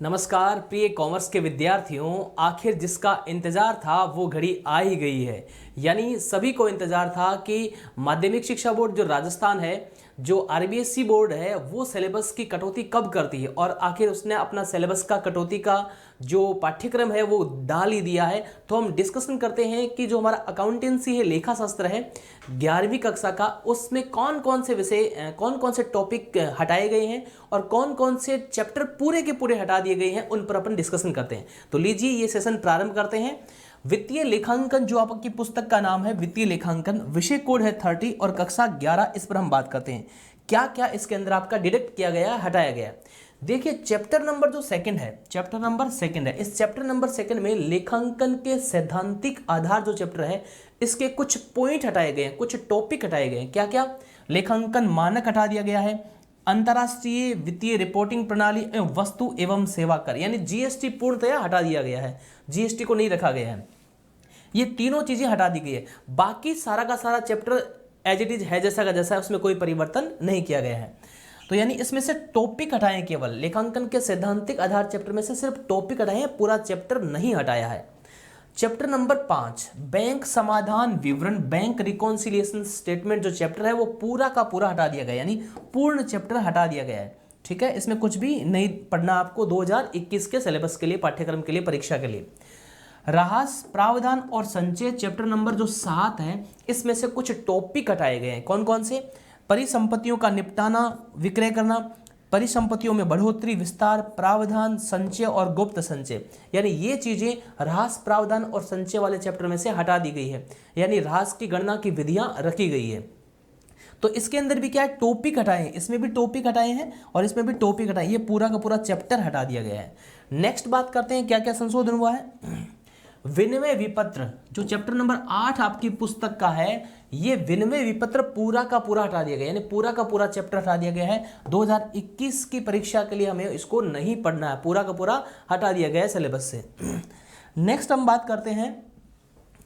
नमस्कार प्रिय कॉमर्स के विद्यार्थियों, आखिर जिसका इंतजार था वो घड़ी आ ही गई है। यानी सभी को इंतजार था कि माध्यमिक शिक्षा बोर्ड जो राजस्थान है, जो आरबीएसई बोर्ड है, वो सिलेबस की कटौती कब करती है और आखिर उसने अपना सिलेबस का कटौती का जो पाठ्यक्रम है वो डाल ही दिया है। तो हम डिस्कशन करते हैं कि जो हमारा अकाउंटेंसी है, लेखा शास्त्र है 11वीं कक्षा का, उसमें कौन कौन से विषय, कौन कौन से टॉपिक हटाए गए हैं और कौन कौन से चैप्टर पूरे के पूरे हटा दिए गए हैं, उन पर अपन डिस्कशन करते हैं। तो लीजिए ये सेशन प्रारंभ करते हैं। वित्तीय लेखांकन, जो आपकी पुस्तक का नाम है वित्तीय लेखांकन, विषय कोड है 30 और कक्षा 11, इस पर हम बात करते हैं क्या क्या इसके अंदर आपका डिडक्ट किया गया, हटाया गया। देखिए चैप्टर नंबर जो सेकंड है, चैप्टर नंबर सेकंड है, इस चैप्टर नंबर सेकंड में लेखांकन के सैद्धांतिक आधार जो चैप्टर है, इसके कुछ पॉइंट हटाए गए हैं, कुछ टॉपिक हटाए गए हैं। क्या क्या? लेखांकन मानक हटा दिया गया है, अंतर्राष्ट्रीय वित्तीय रिपोर्टिंग प्रणाली एवं वस्तु एवं सेवा कर यानी जीएसटी पूर्णतया हटा दिया गया है, जीएसटी को नहीं रखा गया है। ये तीनों चीजें हटा दी गई है। बाकी सारा का सारा चैप्टर एज इट इज है, जैसा का जैसा है, उसमें कोई परिवर्तन नहीं किया गया है। तो यानी इसमें से टॉपिक हटाए, केवल लेखांकन के सैद्धांतिक आधार चैप्टर में से सिर्फ टॉपिक हटाए हैं, पूरा चैप्टर नहीं हटाया है। चैप्टर नंबर 5 बैंक समाधान विवरण, बैंक रिकॉन्सिलिएशन स्टेटमेंट, जो चैप्टर है वो पूरा का पूरा हटा दिया गया, यानी पूर्ण चैप्टर हटा दिया गया है। ठीक है, इसमें कुछ भी नहीं पढ़ना आपको 2021 के सिलेबस के लिए, पाठ्यक्रम के लिए, परीक्षा के लिए। राहस प्रावधान और संचय चैप्टर नंबर जो 7 है, इसमें से कुछ टॉपिक हटाए गए हैं। कौन कौन से? परिसंपत्तियों का निपटाना, विक्रय करना, परिसंपत्तियों में बढ़ोतरी, विस्तार, प्रावधान, संचय और गुप्त संचय, यानी ये चीजें ह्रास, प्रावधान और संचय वाले चैप्टर में से हटा दी गई है। यानी ह्रास की गणना की विधियां रखी गई है। तो इसके अंदर भी क्या है, टॉपिक हटाए हैं, इसमें भी टॉपिक हटाए हैं और इसमें भी टॉपिक हटाए, ये पूरा का पूरा चैप्टर हटा दिया गया है। नेक्स्ट बात करते हैं क्या क्या संशोधन हुआ है। विनिमय विपत्र, जो चैप्टर नंबर 8 आपकी पुस्तक का है, ये विनिमय विपत्र पूरा का पूरा हटा दिया गया, यानी पूरा का पूरा चैप्टर हटा दिया गया है। 2021 की परीक्षा के लिए हमें इसको नहीं पढ़ना है, पूरा का पूरा हटा दिया गया है सिलेबस से। नेक्स्ट हम बात करते हैं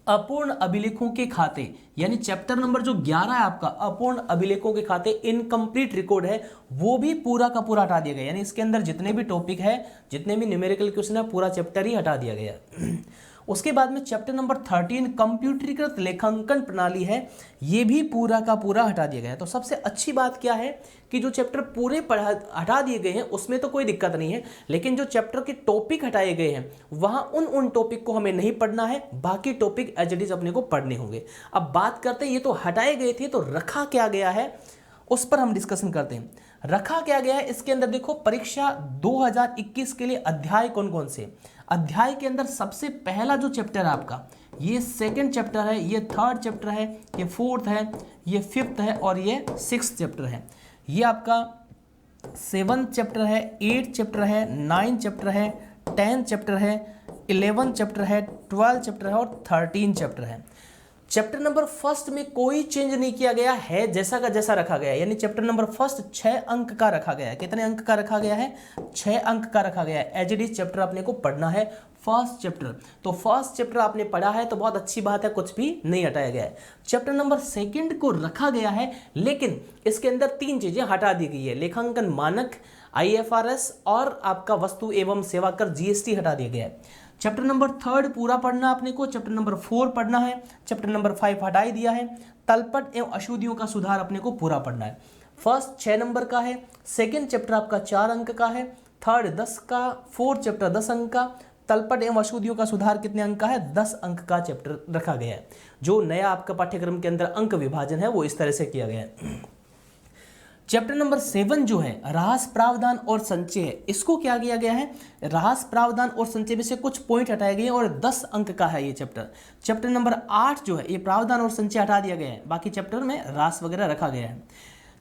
अपूर्ण अभिलेखों के खाते, यानी चैप्टर नंबर जो 11 है आपका, अपूर्ण अभिलेखों के खाते, इनकम्प्लीट रिकॉर्ड है, वो भी पूरा का पूरा हटा दिया गया। यानी इसके अंदर जितने भी टॉपिक है, जितने भी न्यूमेरिकल क्वेश्चन है, पूरा चैप्टर ही हटा दिया गया। उसके बाद में चैप्टर नंबर 13 कंप्यूटरीकृत लेखांकन प्रणाली है, ये भी पूरा का पूरा हटा दिया गया है। तो सबसे अच्छी बात क्या है कि जो चैप्टर पूरे हटा दिए गए हैं उसमें तो कोई दिक्कत नहीं है, लेकिन जो चैप्टर के टॉपिक हटाए गए हैं वहां उन टॉपिक को हमें नहीं पढ़ना है, बाकी टॉपिक एज इट इज अपने को पढ़ने होंगे। अब बात करते हैं, ये तो हटाए गए थे, तो रखा क्या गया है उस पर हम डिस्कशन करते हैं। रखा क्या गया है इसके अंदर, देखो परीक्षा 2021 के लिए अध्याय कौन कौन से। अध्याय के अंदर सबसे पहला जो चैप्टर है आपका, ये सेकंड चैप्टर है, ये थर्ड चैप्टर है, ये फोर्थ है, ये फिफ्थ है और ये सिक्स्थ चैप्टर है। ये आपका 7th चैप्टर है, 8th चैप्टर है, 9th चैप्टर है, 10th चैप्टर है, 11th चैप्टर है, 12th चैप्टर है और 13th चैप्टर है। चैप्टर नंबर फर्स्ट में कोई चेंज नहीं किया गया है, जैसा का जैसा रखा गया है। यानी चैप्टर नंबर फर्स्ट 6 अंक का रखा गया है। कितने अंक का रखा गया है? 6 अंक का रखा गया है। एज इट इज चैप्टर अपने को पढ़ना है फर्स्ट चैप्टर। तो फर्स्ट चैप्टर आपने पढ़ा है तो बहुत अच्छी बात है, कुछ भी नहीं हटाया गया है। चैप्टर नंबर सेकंड को रखा गया है, लेकिन इसके अंदर 3 चीजें हटा दी गई है। लेखांकन मानक, IFRS और आपका वस्तु एवं सेवा कर, GST हटा दिया गया है। चैप्टर नंबर 3 पूरा पढ़ना अपने को, चैप्टर नंबर 4 पढ़ना है, चैप्टर नंबर 5 हटा ही दिया है। तलपट एवं अशुद्धियों का सुधार अपने को पूरा पढ़ना है। फर्स्ट 6 नंबर का है, सेकंड चैप्टर आपका 4 अंक का है, थर्ड 10 का, फोर्थ चैप्टर 10 अंक का, तलपट एवं अशुद्धियों का सुधार कितने अंक का है? 10 अंक का चैप्टर रखा गया है। जो नया आपका पाठ्यक्रम के अंदर अंक विभाजन है वो इस तरह से किया गया है। चैप्टर नंबर 7 जो है ह्रास, प्रावधान और संचय है, इसको क्या किया गया है? ह्रास, प्रावधान और संचय में से कुछ पॉइंट हटाए गए और 10 अंक का है ये चैप्टर। चैप्टर नंबर 8 जो है ये प्रावधान और संचय हटा दिया गया है, बाकी चैप्टर में ह्रास वगैरह रखा गया है।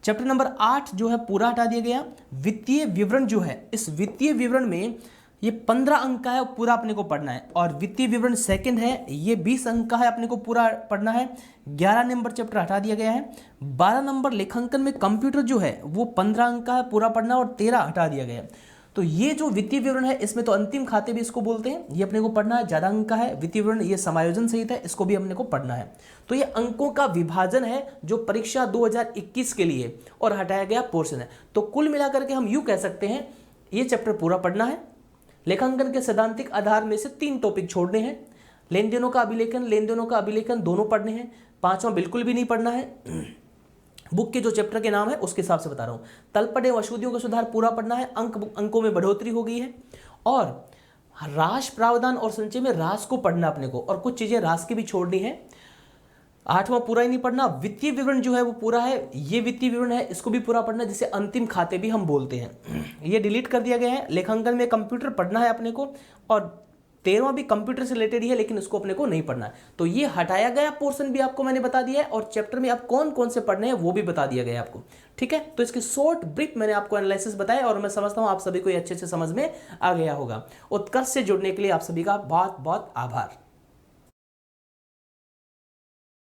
चैप्टर नंबर 8 जो है पूरा हटा दिया गया। वित्तीय विवरण जो है, इस वित्तीय विवरण में ये 15 अंक का है, पूरा अपने को पढ़ना है। और वित्तीय विवरण सेकंड है, ये 20 अंक का है, अपने को पूरा पढ़ना है। 11 नंबर चैप्टर हटा दिया गया है। 12 नंबर लेखांकन में कंप्यूटर जो है वो 15 अंक का है, पूरा पढ़ना, और 13 हटा दिया गया है। तो ये जो वित्तीय विवरण है इसमें तो अंतिम खाते भी इसको बोलते हैं, ये अपने को पढ़ना है, ज्यादा अंक का है। वित्तीय विवरण ये समायोजन सहित है, इसको भी अपने को पढ़ना है। तो ये अंकों का विभाजन है जो परीक्षा 2021 के लिए और हटाया गया पोर्शन है। तो कुल मिलाकर के हम यूं कह सकते हैं ये चैप्टर पूरा पढ़ना है, लेखांकन के सैद्धांतिक आधार में से 3 टॉपिक छोड़ने हैं। लेन देनों का अभिलेखन दोनों पढ़ने हैं। 5वां बिल्कुल भी नहीं पढ़ना है। बुक के जो चैप्टर के नाम है उसके हिसाब से बता रहा हूँ। तलपट एवं अशुद्धियों का सुधार पूरा पढ़ना है, अंकों में बढ़ोतरी हो गई है। और राश, प्रावधान और संचय में राश को पढ़ना अपने को, और कुछ चीजें राश की भी छोड़नी है। 8वां पूरा ही नहीं पढ़ना। वित्तीय विवरण जो है वो पूरा है, ये वित्तीय विवरण है, इसको भी पूरा पढ़ना है, जिसे अंतिम खाते भी हम बोलते हैं। ये डिलीट कर दिया गया है। लेखांकन में कंप्यूटर पढ़ना है अपने को, और 13वां भी कंप्यूटर से रिलेटेड ही है, लेकिन इसको अपने को नहीं पढ़ना है। तो ये हटाया गया पोर्शन भी आपको मैंने बता दिया है, और चैप्टर में आप कौन कौन से पढ़ने हैं वो भी बता दिया गया है आपको। ठीक है, तो इसकी शॉर्ट ब्रीफ मैंने आपको एनालिसिस बताया, और मैं समझता हूं आप सभी को ये अच्छे से समझ में आ गया होगा। उत्कर्ष से जुड़ने के लिए आप सभी का बहुत बहुत आभार।